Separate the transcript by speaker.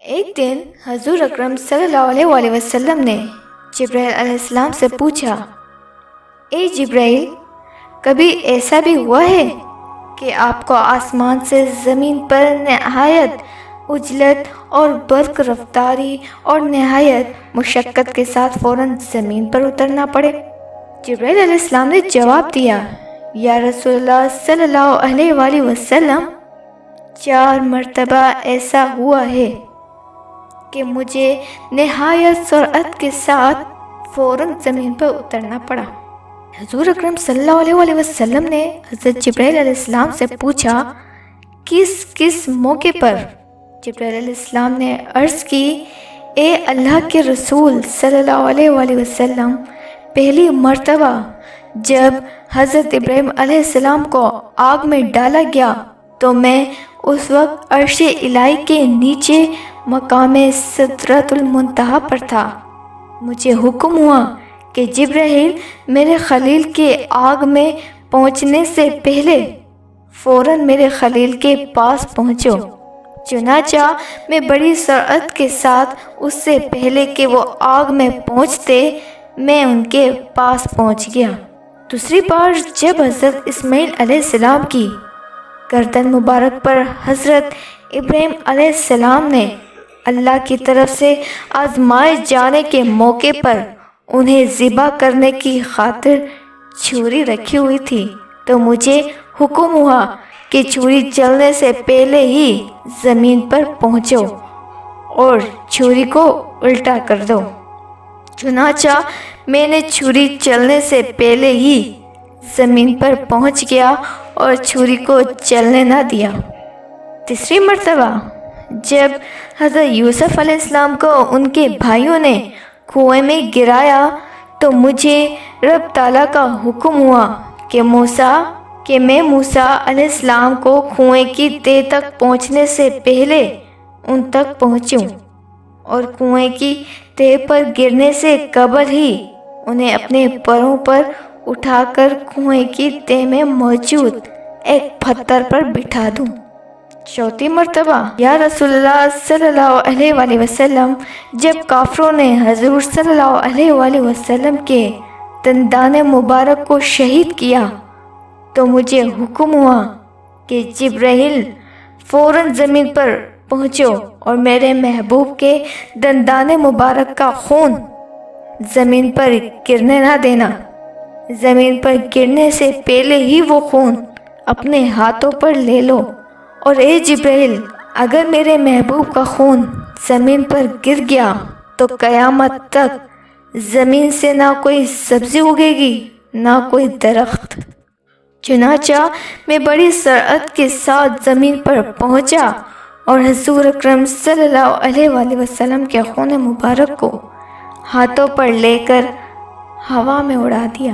Speaker 1: ایک دن حضور اکرم صلی اللہ علیہ وسلم نے جبرائیل علیہ السلام سے پوچھا، اے جبرائیل، کبھی ایسا بھی ہوا ہے کہ آپ کو آسمان سے زمین پر نہایت عجلت اور برق رفتاری اور نہایت مشقت کے ساتھ فوراً زمین پر اترنا پڑے؟ جبرائیل علیہ السلام نے جواب دیا، یا رسول اللہ صلی اللہ علیہ وآلہ وسلم، 4 مرتبہ ایسا ہوا ہے کہ مجھے نہایت سرعت کے ساتھ فوراً زمین پر اترنا پڑا۔ حضور اکرم صلی اللہ علیہ وسلم نے حضرت جبرائیل علیہ السلام سے پوچھا، کس موقع پر؟ جبرائیل علیہ السلام نے عرض کی، اے اللہ کے رسول صلی اللہ علیہ وسلم، پہلی مرتبہ جب حضرت ابراہیم علیہ السلام کو آگ میں ڈالا گیا تو میں اس وقت عرش الہی کے نیچے مقام سدرۃ المنتہا پر تھا۔ مجھے حکم ہوا کہ جبرائیل میرے خلیل کے آگ میں پہنچنے سے پہلے فوراً میرے خلیل کے پاس پہنچو۔ چنانچہ میں بڑی سرعت کے ساتھ اس سے پہلے کہ وہ آگ میں پہنچتے میں ان کے پاس پہنچ گیا۔ دوسری بار جب حضرت اسماعیل علیہ السلام کی گردن مبارک پر حضرت ابراہیم علیہ السلام نے اللہ کی طرف سے آزمائے جانے کے موقع پر انہیں ذبح کرنے کی خاطر چھری رکھی ہوئی تھی تو مجھے حکم ہوا کہ چھری چلنے سے پہلے ہی زمین پر پہنچو اور چھری کو الٹا کر دو۔ چنانچہ میں نے چھری چلنے سے پہلے ہی زمین پر پہنچ گیا اور چھری کو چلنے نہ دیا۔ تیسری مرتبہ جب حضرت یوسف علیہ السلام کو ان کے بھائیوں نے کنویں میں گرایا تو مجھے رب تعالیٰ کا حکم ہوا کہ میں موسیٰ علیہ السلام کو کنویں کی تہہ تک پہنچنے سے پہلے ان تک پہنچوں اور کنویں کی تہہ پر گرنے سے قبل ہی انہیں اپنے پروں پر اٹھا کر کنویں کی تہہ میں موجود ایک پتھر پر بٹھا دوں۔ چوتھی مرتبہ، یا رسول اللہ صلی اللہ علیہ وآلہ وسلم، جب کافروں نے حضور صلی اللہ علیہ وآلہ وسلم کے دندان مبارک کو شہید کیا تو مجھے حکم ہوا کہ جبرائیل فوراً زمین پر پہنچو اور میرے محبوب کے دندان مبارک کا خون زمین پر گرنے نہ دینا۔ زمین پر گرنے سے پہلے ہی وہ خون اپنے ہاتھوں پر لے لو، اور اے جبرائیل، اگر میرے محبوب کا خون زمین پر گر گیا تو قیامت تک زمین سے نہ کوئی سبزی اگے گی نہ کوئی درخت۔ چنانچہ میں بڑی سرعت کے ساتھ زمین پر پہنچا اور حضور اکرم صلی اللہ علیہ وآلہ وسلم کے خون مبارک کو ہاتھوں پر لے کر ہوا میں اڑا دیا۔